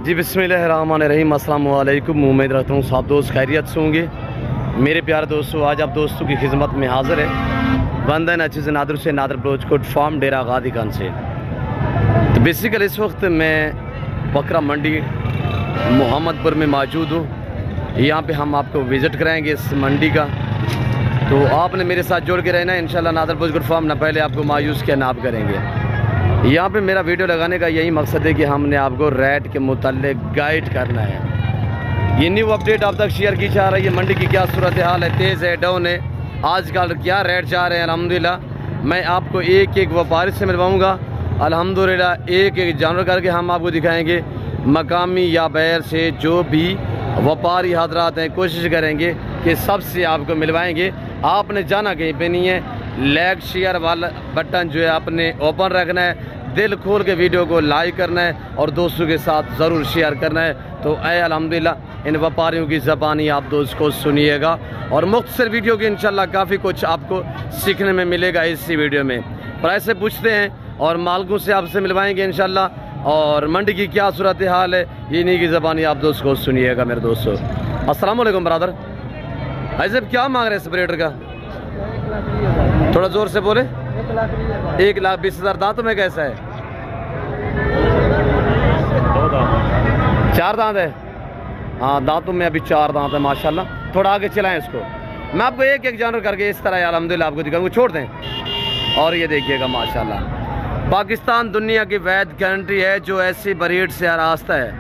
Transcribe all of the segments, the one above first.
जी बिस्मिल्लाहिर्रहमानिर्रहीम, अस्सलाम वालेकुम। उम्मीद रखता हूँ सब दोस्त खैरियत से होंगे। मेरे प्यारे दोस्तों, आज आप दोस्तों की खिदमत में हाज़िर है बंदा नचीज़ नादर से नादर ब्लोचकोट फार्म डेरा गादी खान से। तो बेसिकल इस वक्त मैं बकरा मंडी मोहम्मदपुर में मौजूद हूँ। यहाँ पे हम आपको विज़िट कराएंगे इस मंडी का, तो आपने मेरे साथ जुड़ के रहना है इंशाल्लाह। नादर ब्लोचकोट फार्म ना पहले आपको मायूस क्या नाप करेंगे। यहाँ पे मेरा वीडियो लगाने का यही मकसद है कि हमने आपको रेट के मुताल्लिक गाइड करना है। ये न्यू अपडेट आप तक शेयर की जा रही है। मंडी की क्या सूरत हाल है, तेज़ है, डाउन है, आजकल क्या रेट जा रहे हैं। अल्हम्दुलिल्लाह मैं आपको एक एक व्यापारी से मिलवाऊँगा। अल्हम्दुलिल्लाह एक एक जानवर करके हम आपको दिखाएँगे। मकामी या बैर से जो भी व्यापारी हजरात हैं, कोशिश करेंगे कि सबसे आपको मिलवाएँगे। आपने जाना कहीं पे नहीं है। लाइक शेयर वाला बटन जो है आपने ओपन रखना है, दिल खोल के वीडियो को लाइक करना है और दोस्तों के साथ ज़रूर शेयर करना है। तो अल्हम्दुलिल्लाह इन व्यापारियों की ज़बानी आप दोस्त को सुनिएगा और मुख्तसर वीडियो की इंशाल्लाह काफ़ी कुछ आपको सीखने में मिलेगा इसी वीडियो में। प्राइस से पूछते हैं और मालिकों से आपसे मिलवाएंगे इंशाल्लाह। और मंडी की क्या सूरत हाल है, इन्हीं की ज़बानी आप दोस्त को सुनिएगा मेरे दोस्तों। अस्सलाम वालेकुम ब्रदर। ऐसे क्या मांग रहे हैं स्प्रेडर का? थोड़ा जोर से बोले। 1,20,000। दांतों में कैसा है? 4 दांत है। हाँ, दांतों में अभी 4 दांत है माशाल्लाह। थोड़ा आगे चलाएं इसको। मैं आपको एक एक जानवर करके इस तरह अल्हम्दुलिल्लाह आपको दिखाऊंगा। छोड़ दें और ये देखिएगा माशाल्लाह। पाकिस्तान दुनिया की वैध कंट्री है जो ऐसी ब्रीड से आरास्ता है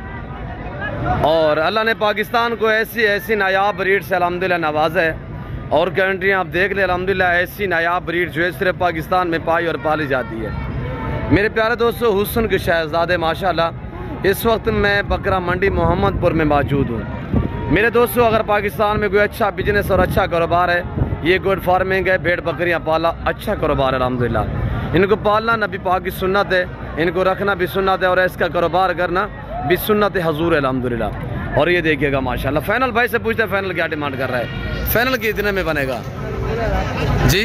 और अल्लाह ने पाकिस्तान को ऐसी ऐसी नायाब ब्रीड से अल्हम्दुलिल्लाह नवाजा है। और कंट्रियाँ आप देख लें अल्हम्दुलिल्लाह ऐसी नायाब ब्रीड जो है सिर्फ पाकिस्तान में पाई और पाली जाती है। मेरे प्यारे दोस्तों, हुस्न के शहजादे माशाल्लाह। इस वक्त मैं बकरा मंडी मोहम्मदपुर में मौजूद हूँ। मेरे दोस्तों, अगर पाकिस्तान में कोई अच्छा बिजनेस और अच्छा कारोबार है, ये गुड फार्मिंग है, भेड़ बकरियाँ पाला अच्छा कारोबार है अल्हम्दुलिल्लाह। इनको पालना नबी पाक की सुन्नत है, इनको रखना भी सुन्नत है और इसका कारोबार करना भी सुन्नत हजूर है अल्हम्दुलिल्लाह। और ये देखिएगा माशाल्लाह। फाइनल भाई से पूछते हैं फाइनल क्या डिमांड कर रहा है? फाइनल कितने में बनेगा जी?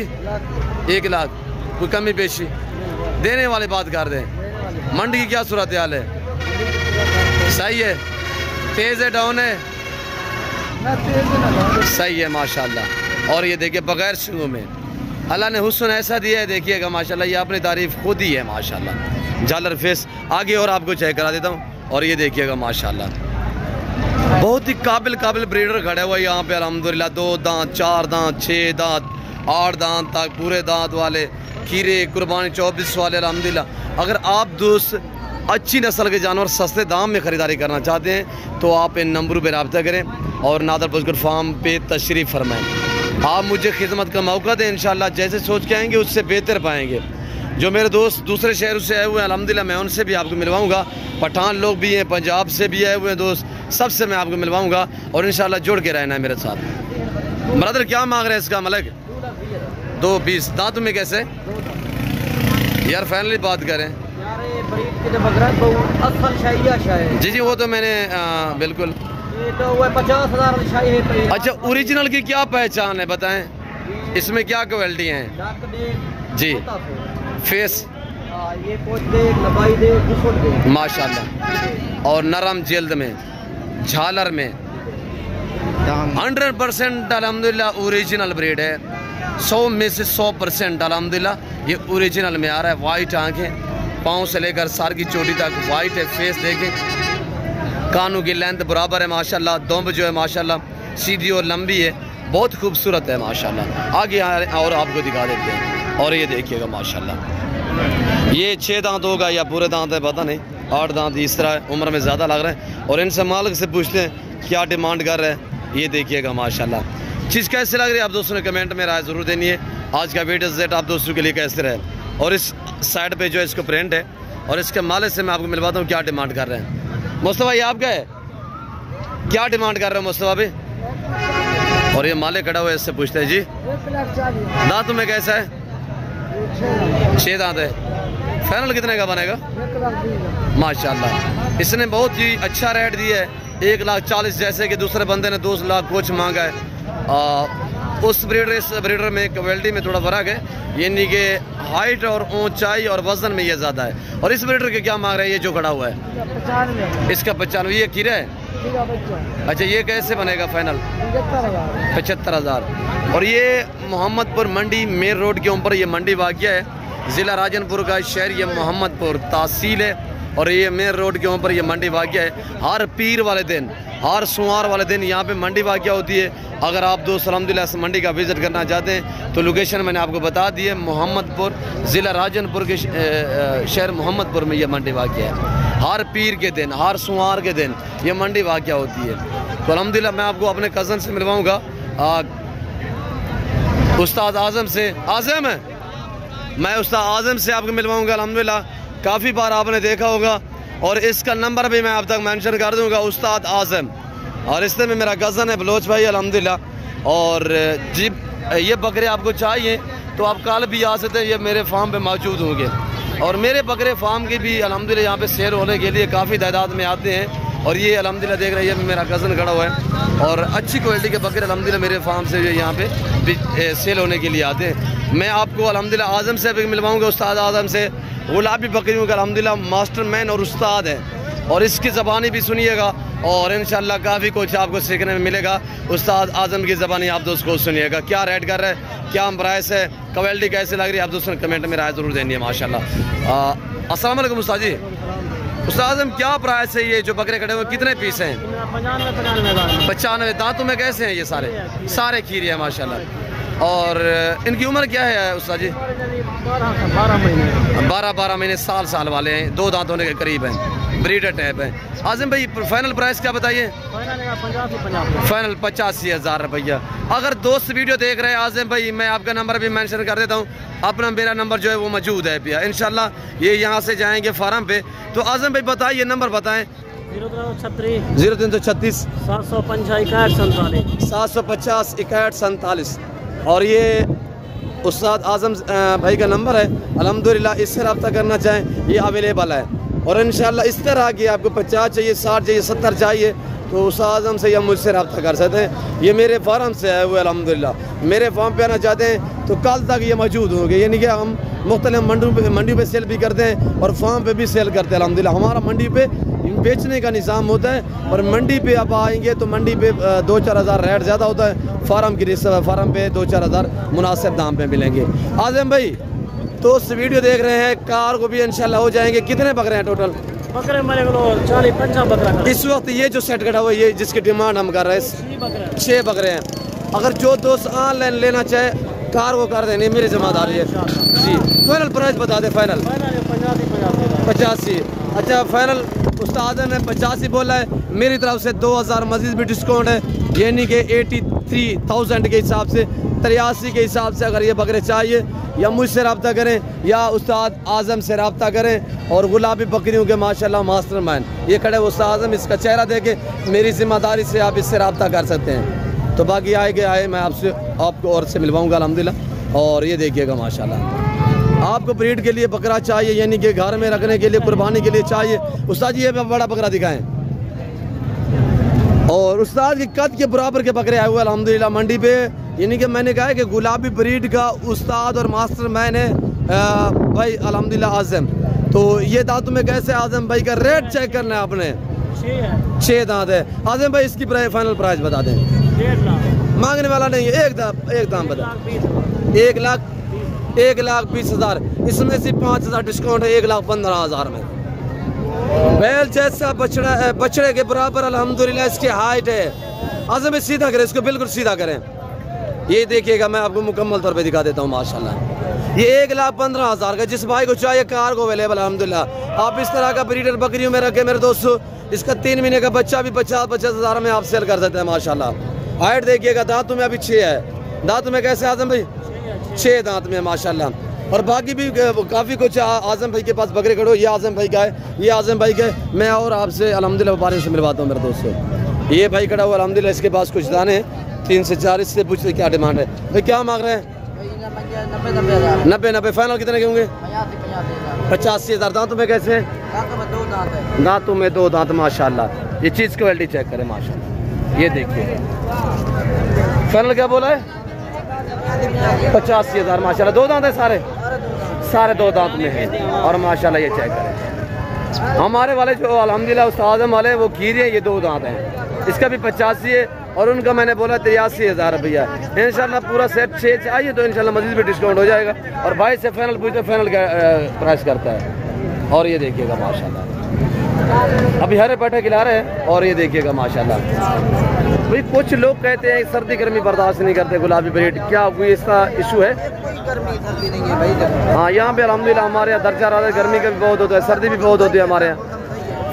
1 लाख। कोई कमी पेशी देने वाली बात कर दें। मंडी की क्या सूरत हाल है? सही है, तेज है, डाउन है? सही है माशाल्लाह। और ये देखिए बगैर सिंगों में अल्लाह ने हुस्न ऐसा दिया है, देखिएगा माशाल्लाह। ये अपनी तारीफ खुद ही है माशाल्लाह। झालर फेस आगे और आपको चेक करा देता हूँ। और ये देखिएगा माशाल्लाह, बहुत ही काबिल ब्रीडर खड़े हुआ यहाँ पे अल्हम्दुलिल्लाह। 2 दांत, 4 दांत, 6 दांत, 8 दांत तक पूरे दांत वाले खीरे कुर्बानी 24 वाले अल्हम्दुलिल्लाह। अगर आप दोस्त अच्छी नस्ल के जानवर सस्ते दाम में ख़रीदारी करना चाहते हैं तो आप इन नंबरों पर रब्ता करें और नादर ब्लोचकोट फार्म पे तशरीफ़ फरमाएं। आप मुझे खिदमत का मौका दें, इंशाल्लाह जैसे सोच के आएँगे उससे बेहतर पाएंगे। जो मेरे दोस्त दूसरे शहरों से आए हुए हैं अल्हम्दुलिल्लाह मैं उनसे भी आपको मिलवाऊंगा। पठान लोग भी हैं, पंजाब से भी आए हुए हैं दोस्त, सबसे मैं आपको मिलवाऊंगा और इंशाल्लाह जुड़ के रहना है मेरे साथ। ब्रदर क्या मांग रहे हैं इसका मलिक? 2,20। दांतों में कैसे यार? फाइनली बात करें जी जी, वो तो मैंने बिल्कुल। तो 50,000। अच्छा, ओरिजिनल की क्या पहचान है बताएं? इसमें क्या क्वालिटी हैं जी? फेस ये माशाल्लाह और नरम जल्द में, झालर में 100% अल्हम्दुलिल्लाह ओरिजिनल ब्रीड है। 100 में से 100% अल्हम्दुलिल्लाह ये ओरिजिनल में आ रहा है। वाइट आंखें, पाँव से लेकर सर की चोटी तक वाइट है। फेस देखें, कानों की लेंथ बराबर है माशाल्लाह। दुम्ब जो है माशाल्लाह सीधी और लंबी है, बहुत खूबसूरत है माशाल्लाह। आगे और आपको दिखा देते हैं। और ये देखिएगा माशाल्लाह, ये 6 दांत होगा या पूरे दांत है पता नहीं, 8 दांत इस तरह उम्र में ज़्यादा लग रहा है। और इनसे मालिक से पूछते हैं क्या डिमांड कर रहे हैं। ये देखिएगा माशाल्लाह। चीज़ कैसे लग रही है आप दोस्तों ने कमेंट में राय ज़रूर देनी है। आज का वीडियो सेट आप दोस्तों के लिए कैसे रहे। और इस साइड पे जो है इसको प्रिंट है और इसके मालिक से मैं आपको मिलवाता हूँ क्या डिमांड कर रहे हैं। मुस्तफ़ा ये आपका है, क्या डिमांड कर रहे हो मुस्तफ़ा भाई? और ये मालिक खड़ा हुआ है, इससे पूछते हैं जी दांतों में कैसा है? 6 दांत है। फाइनल कितने का बनेगा? माशाल्लाह। इसने बहुत ही अच्छा रेट दिया है, 1,40,000 जैसे कि दूसरे बंदे ने 2 लाख कुछ मांगा है। उस ब्रीडर इस ब्रीडर में क्वालिटी में थोड़ा फ़र्क है, यानी कि हाइट और ऊंचाई और वजन में ये ज़्यादा है। और इस ब्रीडर के क्या मांग रहे हैं ये जो खड़ा हुआ है? इसका 95। ये खीरा है? अच्छा, ये कैसे बनेगा फाइनल? 75,000। और ये मोहम्मदपुर मंडी मेन रोड के ऊपर ये मंडी वाक़या है, ज़िला राजनपुर का शहर ये मोहम्मदपुर तहसील है, और ये मेन रोड के ऊपर ये मंडी वाक़या है। हर पीर वाले दिन, हर सोमवार वाले दिन यहाँ पे मंडी वाक़या होती है। अगर आप दोस्त अल्हम्दुलिल्लाह इस मंडी का विज़िट करना चाहते हैं तो लोकेशन मैंने आपको बता दी है, मोहम्मदपुर ज़िला राजनपुर के शहर मोहम्मदपुर में ये मंडी वाक़या है। हर पीर के दिन, हर सोमवार के दिन ये मंडी वाक़या होती है। तो अल्हम्दुलिल्लाह मैं आपको अपने कज़न से मिलवाऊँगा, उस्ताद आज़म से। आज़म है, मैं उस्ताद आज़म से आपको मिलवाऊँगा। अल्हम्दुलिल्लाह काफ़ी बार आपने देखा होगा, और इसका नंबर भी मैं आप तक मेंशन कर दूंगा, उस्ताद आज़म। और इससे में मेरा कज़न है बलोच भाई अल्हम्दुलिल्लाह। और जी ये बकरे आपको चाहिए तो आप कल भी आ सकते हैं, ये मेरे फार्म पे मौजूद होंगे। और मेरे बकरे फार्म की भी अल्हम्दुलिल्लाह यहाँ पे सेल होने के लिए काफ़ी तादाद में आते हैं। और ये अल्हम्दुलिल्लाह देख रहे हैं, ये मेरा कज़न खड़ा हुआ है, और अच्छी क्वालिटी के बकरे अल्हम्दुलिल्लाह मेरे फार्म से यहाँ पे सेल होने के लिए आते हैं। मैं आपको अल्हम्दुलिल्लाह आज़म से भी मिलवाऊँगा, उस्ताद आज़म से। गुलाबी बकरियों का अल्हम्दुलिल्लाह मास्टरमैन और उस्ताद है, और इसकी ज़बानी भी सुनिएगा, और इंशाल्लाह काफ़ी कुछ आपको सीखने में मिलेगा। उस्ताद आज़म की ज़बानी आप दोस्त को सुनिएगा, क्या रेट कर रहे हैं, क्या प्राइस है, क्वालिटी कैसे लग रही है, आप दोस्तों ने कमेंट में राय ज़रूर देनी है माशाल्लाह। अस्सलाम वालेकुम उस्ताद जी। उस्ताद आज़म क्या प्राइस है ये जो बकरे खड़े हुए, कितने पीस हैं? 95। दांतों में कैसे हैं ये? सारे खीरे हैं माशाल्लाह। और इनकी उम्र क्या है उस्ताद जी? 12 महीने, साल वाले हैं, 2 दांत होने के करीब हैं, ब्रीडर टाइप है। आज़म भाई फाइनल प्राइस क्या बताइए? फाइनल 85,000 रुपया। अगर दोस्त वीडियो देख रहे हैं आज़म भाई, मैं आपका नंबर भी मेंशन कर देता हूँ, अपना मेरा नंबर जो है वो मौजूद है भैया। इंशाल्लाह ये यहाँ से जाएंगे फार्म पे। तो आज़म भाई बताइए, नंबर बताएं। 0336 750 6147। और ये उस्ताद आज़म भाई का नंबर है, अल्हम्दुलिल्लाह इससे रब्ता करना चाहें ये अवेलेबल है। और इंशाल्लाह इस तरह की आपको 50 चाहिए, 60 चाहिए, 70 चाहिए तो उस्ताद आज़म से या मुझसे रब्ता कर सकते हैं। ये मेरे फार्म से आए हुए अल्हम्दुलिल्लाह, मेरे फार्म पे आना चाहते हैं तो कल तक ये मौजूद होंगे, यानी कि हम मुख्तलिफ मंडी पे सेल भी करते हैं और फार्म पे भी सेल करते हैं अल्हम्दुलिल्लाह। हमारा मंडी पे बेचने का निज़ाम होता है, और मंडी पे आप आएंगे तो मंडी पे 2-4 हज़ार रेट ज़्यादा होता है, फार्म की फार्म पे 2-4 हज़ार मुनासिब दाम पे मिलेंगे। आज़म भाई तो उस वीडियो देख रहे हैं, कार को भी इंशाल्लाह हो जाएंगे। कितने बकरे हैं टोटल? बकरे मेरे को 40-50 बकरा। इस वक्त ये जो सेट खड़ा हुआ है, ये जिसकी डिमांड हम कर रहे हैं 6 बकरे हैं। अगर जो दोस्त ऑनलाइन लेना चाहे कार को कर देनी, मेरी जिम्मेदारी है जी। फाइनल प्राइस बता दें। फाइनल 85। अच्छा फाइनल उस्ताद ने 85 बोला है, मेरी तरफ से 2000 मजीद भी डिस्काउंट है, यानी कि 83,000 के हिसाब से, 83 के हिसाब से। अगर ये बकरे चाहिए या मुझसे रब्ता करें या उस्ताद आज़म से रब्ता करें। और गुलाबी बकरियों के माशाल्लाह मास्टरमैन ये खड़े उस्ताद आज़म, इसका चेहरा देखे मेरी जिम्मेदारी से आप इससे रब्ता कर सकते हैं। तो बाकी आए मैं आपको और से मिलवाऊँगा अल्हम्दुलिल्लाह। और ये देखिएगा माशाल्लाह, आपको ब्रीड के लिए बकरा चाहिए, यानी कि घर में रखने के लिए, कुर्बानी के लिए चाहिए। उस्ताद जी ये बड़ा बकरा दिखाएं। और उस्ताद के कद के बराबर के बकरे आए हुए अल्हम्दुलिल्लाह मंडी पे, यानी कि मैंने कहा है कि गुलाबी ब्रीड का उस्ताद और मास्टरमैन है भाई अल्हम्दुलिल्लाह आज़म। तो ये दांतों में कैसे आज़म भाई का रेट चेक करना है आपने? 6 दांत है। आज़म भाई इसकी फाइनल प्राइस बता दें। 1.5 लाख मांगने वाला नहीं है, एक दाम बता। 1,20,000। इसमें से 5,000 डिस्काउंट है, 1,15,000 में। बैल जैसा बछड़े के बराबर अल्हम्दुलिल्लाह इसकी हाइट है। आज़म भाई सीधा करें इसको, बिल्कुल सीधा करें। ये देखिएगा, मैं आपको मुकम्मल तौर पे दिखा देता हूँ माशाल्लाह। ये 1,15,000 का, जिस भाई को चाहिए कार को अवेलेबल अल्हम्दुलिल्लाह। आप इस तरह का ब्रीडर बकरियों में रखें मेरे दोस्तों, इसका 3 महीने का बच्चा भी 50-50 हज़ार में आप सेल कर सकते हैं माशाल्लाह। हाइट देखिएगा, दांतों में अभी 6 है। दांतों में कैसे आज़म भाई? 6 दांत में माशाल्लाह। और बाकी भी काफ़ी कुछ आज़म भाई के पास बकरे खड़ो, ये आज़म भाई का है, ये आज़म भाई का है। मैं और आपसे अल्हम्दुलिल्लाह व्यापारी से मिलवाता हूँ मेरे दोस्तों। ये भाई खड़ा हुआ अल्हम्दुलिल्लाह, इसके पास कुछ दाने हैं 3 से 4। इससे पूछते क्या डिमांड है भाई, क्या मांग रहे हैं? 90। फाइनल कितने के होंगे? 85,000। दांतों में कैसे हैं? दांतों में 2 दांत माशाल्लाह। ये चीज़ क्वालिटी चेक करें माशाल्लाह, ये देखिए। फाइनल क्या बोला है? 85,000 माशाल्लाह। दो दांत है सारे, सारे दो दांत में है और माशाल्लाह ये चेक करें। हमारे वाले जो अल्हम्दुलिल्लाह उस्ताद आज़म वाले वो कीरे ये दो दांत हैं, इसका भी 85 है और उनका मैंने बोला 83,000 रुपया। इंशाल्लाह पूरा सेट 6 चाहिए तो इंशाल्लाह मज़ीद भी डिस्काउंट हो जाएगा। और भाई से फाइनल पूछते फाइनल प्राइस करता है। और ये देखिएगा माशाल्लाह अभी हरे पट्टे खिला रहे हैं और ये देखिएगा माशाल्लाह। भाई कुछ लोग कहते हैं सर्दी गर्मी बर्दाश्त नहीं करते गुलाबी ब्रीड, क्या कोई इसका इशू है? हाँ यहाँ पे अल्हम्दुलिल्लाह हमारे यहाँ दर्जा रहा है, गर्मी का भी बहुत होता है, सर्दी भी बहुत होती है हमारे यहाँ।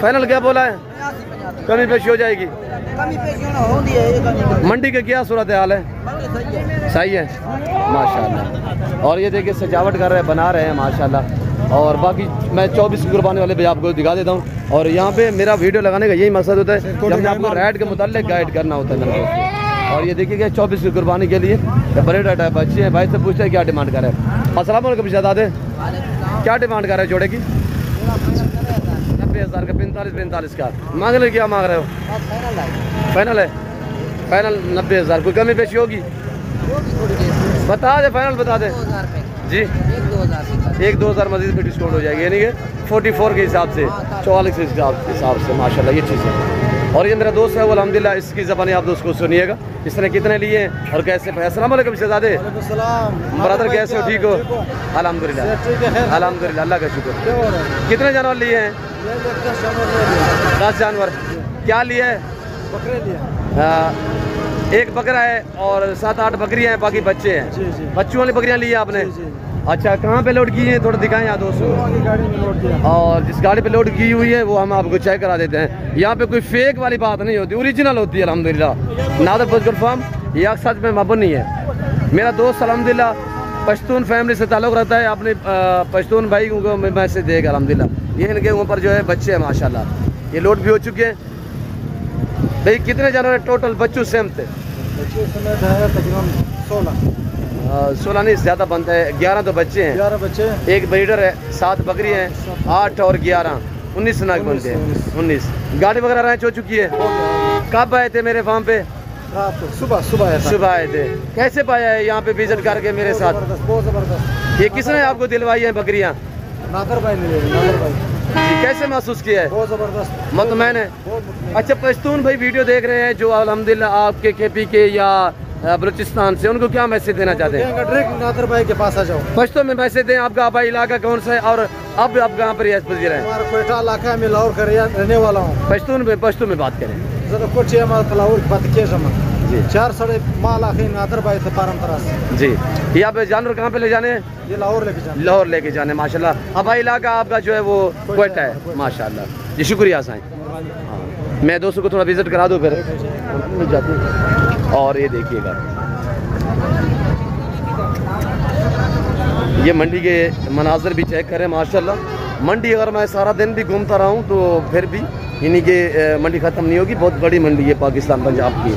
फाइनल क्या बोला है? कमी पेशी हो जाएगी। मंडी का क्या सूरत हाल है? सही है माशाल्लाह। और ये देखिए सजावट कर रहे हैं, बना रहे हैं माशाल्लाह। और बाकी मैं 24 की कुर्बानी वाले भी आपको दिखा देता हूँ। और यहाँ पे मेरा वीडियो लगाने का यही मकसद होता है कि हमने आपको रेट के मुताल्लिक गाइड करना होता है मेरे को। और ये देखिए 24 की कुर्बानी के लिए बड़े टाइप बच्चे हैं। भाई से पूछते हैं क्या डिमांड कर रहे हैं। अस्सलाम वालेकुम शहजादे, क्या डिमांड कर रहे हैं जोड़े की? 90,000 का 45 का मांग रहे, क्या मांग रहे हो? फाइनल है, फाइनल 90,000। कोई कमी पेशी होगी? बता दे, फाइनल बता दे जी। 1-2,000 मजीद में डिस्काउंट हो जाएगी, यानी कि 44 के हिसाब से, 44 के हिसाब से माशाल्लाह ये चीज़ है। और ये मेरा दोस्त है वो अल्हम्दुलिल्लाह, इसकी ज़बानी आप दोस्त को सुनिएगा, इसने कितने लिए और कैसे। अस्सलाम वालेकुम शहजादे, ब्रदर कैसे हो? ठीक हो? अल्हम्दुलिल्लाह अल्हम्दुलिल्लाह, अल्लाह का शुक्र। कितने जानवर लिए हैं? 10 जानवर। क्या लिए है? बकरे लिए, एक बकरा है और 7-8 बकरियां हैं, बाकी बच्चे हैं। बच्चों वाली बकरियां ली है आपने? अच्छा, कहाँ पे लोड की है? थोड़ा दिखाएं यहाँ दोस्तों। गाड़ी में लोड किया। और जिस गाड़ी पे लोड की हुई है वो हम आपको चेक करा देते हैं। यहाँ पे कोई फेक वाली बात नहीं होती, ओरिजिनल होती है अल्हम्दुलिल्लाह। नादर बजगर फार्म यह सच में मबन नहीं है। मेरा दोस्त अल्हम्दुलिल्लाह पश्तून फैमिली से ताल्लुक़ रखता है, अपने पश्तून भाई को मैसेज देगा अल्हम्दुलिल्लाह। ये इनके ऊपर जो है बच्चे हैं माशाल्लाह, ये लोड भी हो चुके हैं। भाई कितने जानवर टोटल बच्चों सेम थे? तकरीबन 16 नहीं, ज़्यादा बनता है। 11 तो बच्चे हैं, 11 बच्चे, एक एक ब्रीडर है, 7 बकरी हैं, 8 और 11 19 नाग बनते हैं। 19 गाड़ी वगैरह रैंच हो चुकी है। कब आए थे मेरे फार्म पे? रात को, सुबह आए थे। कैसे पाया है यहाँ पे विजिट करके मेरे साथ? बहुत जबरदस्त। ये किसने आपको दिलवाई है बकरियाँ? नादर भाई मिले, नादर भाई। कैसे महसूस किया है? बहुत जबरदस्त। मतलब मैंने अच्छा पश्तून भाई वीडियो देख रहे हैं जो अल्हम्दुलिल्लाह आपके KP के या बलूचिस्तान से, उनको क्या मैसेज देना चाहते हैं? नादर भाई के पास आ जाओ, पश्तो में मैसेज दें। आपका आबाई इलाका कौन सा है और अब आप कहाँ पर रियाज पजीर हैं? हमारा कोयटा इलाका है, मैं लाहौर का रहने वाला हूँ। पश्तून में बात करें जरा कुछ हमारा लाहौर की बात किया जमा जी। 4 साढ़े माल आखिर नादर भाई से पारम तरह जी। ये आप जानवर कहाँ पे ले जाने हैं? ये लाहौर लेके जाने माशाल्लाह। आबाई इलाका आपका जो है वो कोयटा है माशाल्लाह जी। शुक्रिया साईं। मैं दोस्तों को थोड़ा विजिट करा दूँ फिर जाती। और ये देखिएगा ये मंडी के मनाजर भी चेक करें माशाल्लाह। मंडी अगर मैं सारा दिन भी घूमता रहा हूँ तो फिर भी इन्हीं के मंडी ख़त्म नहीं होगी। बहुत बड़ी मंडी है पाकिस्तान पंजाब की।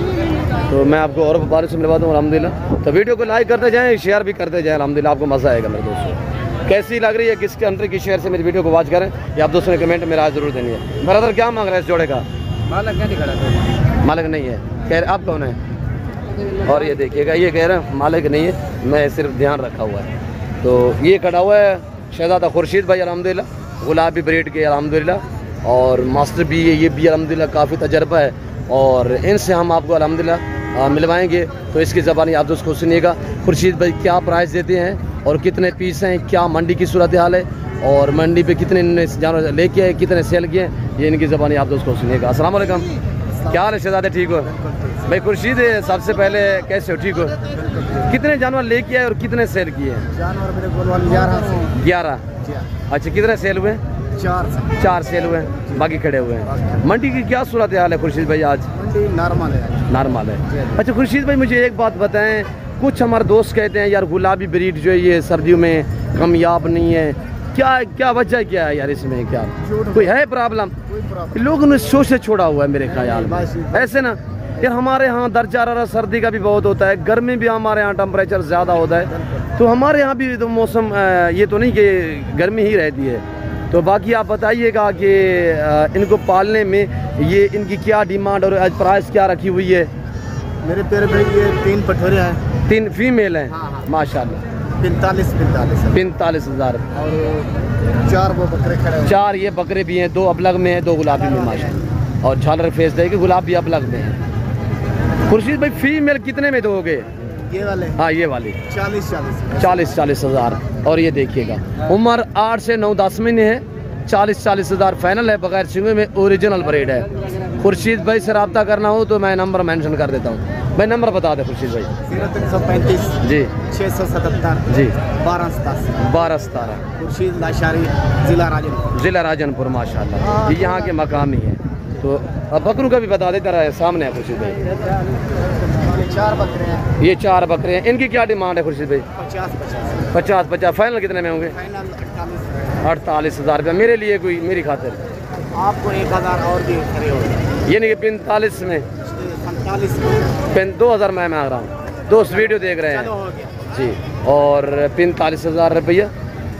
तो मैं आपको और व्यापारियों से मिलवा दूँ अल्हम्दुलिल्लाह। तो वीडियो को लाइक करते जाएँ, शेयर भी करते जाएँ अल्हम्दुलिल्लाह, आपको मज़ा आएगा मेरे दोस्तों। कैसी लग रही है, किस कंट्री की शेयर से मेरी वीडियो को वॉच करें ये आप दोस्तों ने कमेंट में राय जरूर देनी है। ब्रदर क्या मांग रहे हैं इस जोड़े का? मालिक नहीं है, कह रहे आप कौन है? और ये देखिएगा ये कह रहे हैं मालिक नहीं है, मैं सिर्फ ध्यान रखा हुआ है। तो ये खड़ा हुआ है शहजादा खुर्शीद भाई अल्हम्दुलिल्लाह, गुलाबी ब्रीड के अल्हम्दुलिल्लाह, और मास्टर भी है ये भी अल्हम्दुलिल्लाह, काफ़ी तजर्बा है। और इनसे हम आपको अल्हम्दुलिल्लाह मिलवाएंगे। तो इसकी ज़बानी आप दोस्त को सुनिएगा। खुर्शीद भाई क्या प्राइस देते हैं और कितने पीस हैं, क्या मंडी की सूरत हाल है और मंडी पे कितने जानवर लेके आए, कितने सेल किए, ये इनकी ज़बानी आप दोस्त को सुनिएगा। अस्सलाम वालेकुम, क्या हाल है शहजादे? ठीक हो भाई? खुर्शीद सबसे पहले कैसे हो? ठीक हो? कितने जानवर लेके आए और कितने सेल किए हैं? जानवर मेरे गोलवाल 11। अच्छा, कितने सेल हुए? 4 सेल हुए, बाकी खड़े हुए हैं। मंडी की क्या सूरत हाल है खुर्शीद भाई आज? मंडी नॉर्मल है। अच्छा खुर्शीद भाई मुझे एक बात बताएं, कुछ हमारे दोस्त कहते हैं यार गुलाबी ब्रीड जो है ये सर्दियों में कामयाब नहीं है, क्या वजह क्या है यार इसमें? क्या कोई है प्रॉब्लम? लोगों ने शो से छोड़ा हुआ है मेरे ख्याल में, ऐसे ना यार। हमारे यहाँ दर्जा सर्दी का भी बहुत होता है, गर्मी भी हमारे यहाँ टेम्परेचर ज़्यादा होता है, तो हमारे यहाँ भी तो मौसम ये तो नहीं कि गर्मी ही रहती है। तो बाकी आप बताइएगा कि इनको पालने में ये इनकी क्या डिमांड और आज प्राइस क्या रखी हुई है? मेरे प्यारे भाई ये 3 पठोरे हैं। 3 फीमेल हैं। हाँ, हाँ। माशाल्लाह 45,000 और 4 वो बकरे खड़े हैं। 4 ये बकरे भी हैं, 2 अबलग में हैं, 2 गुलाबी में माशाल्लाह। और झालर फेस देगी, गुलाब भी अबलग में है। खुर्शीद भाई फीमेल कितने में दोगे? ये वाले हाँ ये वाली 40,000 हज़ार। और ये देखिएगा उम्र 8 से 9-10 महीने है, 40 हज़ार फाइनल है, बगैर सिंगों में, ओरिजिनल ब्रीड है। खुर्शीद भाई से रब्ता करना हो तो मैं नंबर मेंशन कर देता हूँ। भाई नंबर बता दे खुर्शीद भाई। 0335 जी 677 जी 1217 खुर्शीद लाशारी, जिला राजनपुर। माशाल्लाह ये यहाँ के मकामी हैं। तो अब बकरू का भी बता देता रहा है, सामने है खुर्शीद भाई। 4 बकरे हैं। ये 4 बकरे हैं, इनकी क्या डिमांड है खुर्शीद भाई? 50 फाइनल कितने में होंगे? फाइनल 48,000 रुपया मेरे लिए, कोई मेरी खातिर आपको 1,000 और भी खड़े हो ये नहीं कि 45 में 45 2000 मैं मांग रहा हूँ। दोस्त वीडियो देख रहे हैं जी। और 45,000 रुपया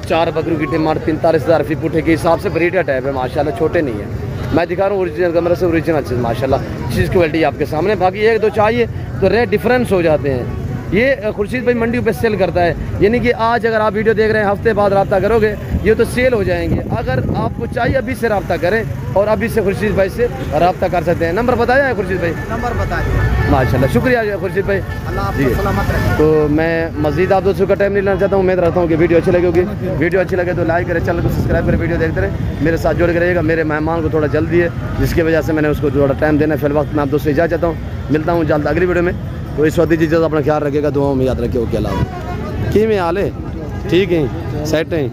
4 बकरों की डिमांड 45,000 फी पुठे के हिसाब से ब्रीडर टाइप है माशाल्लाह, छोटे नहीं है। मैं दिखा रहा हूँ ओरिजिनल कमरे से ओरिजिनल चीज़ माशाल्लाह, चीज़ क्वालिटी आपके सामने। बाकी 1-2 चाहिए तो रेट डिफरेंस हो जाते हैं। ये खुर्शीद भाई मंडी पे सेल करता है, यानी कि आज अगर आप वीडियो देख रहे हैं, हफ्ते बाद रब्ता करोगे ये तो सेल हो जाएंगे। अगर आपको चाहिए अभी से रब्ता करें और अभी से खुर्शीद भाई से रब्ता कर सकते हैं। नंबर बताया है खुर्शीद भाई? नंबर बता दिया। माशाल्लाह शुक्रिया खुर्शीद भाई। अल्लाह आपको सलामत रखे। तो मैं मज़ीद आप दोस्तों का टाइम नहीं लेना चाहता हूँ। उम्मीद रखता हूँ कि वीडियो अच्छी लगी होगी। वीडियो अच्छी लगे तो लाइक करें, चैनल को सब्सक्राइब करें, वीडियो देखते रहे, मेरे साथ जुड़ के रहिएगा। मेरे मेहमान को थोड़ा जल्दी है जिसकी वजह से मैंने उसको थोड़ा टाइम देना है। फिर वक्त मैं आप दोस्तों इजाज़त चाहता हूँ, मिलता हूँ जल्द अगली वीडियो में। तो इस वक्त दीजिए, अपना ख्याल रखिएगा, दुआओं में याद रखिए। ओके अल्लाह। की में हाल है? ठीक है, सेट है।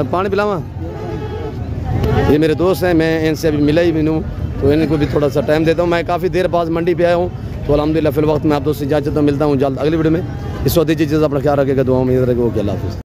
पानी पिलावा? ये मेरे दोस्त हैं, मैं इनसे अभी मिला ही भी हूँ, तो इनको भी थोड़ा सा टाइम देता हूँ। मैं काफ़ी देर बाद मंडी पे आया हूँ, तो अल्हम्दुलिल्लाह फिर वक्त मैं आप दोस्तों इजाज़त चाहता हूँ, मिलता हूँ जल्द अगली वीडियो में। इस वक्त दीजिए, अपना ख्याल रखिएगा, दुआओं में याद रखिएगा। ओके अल्लाह हाफ़िज़।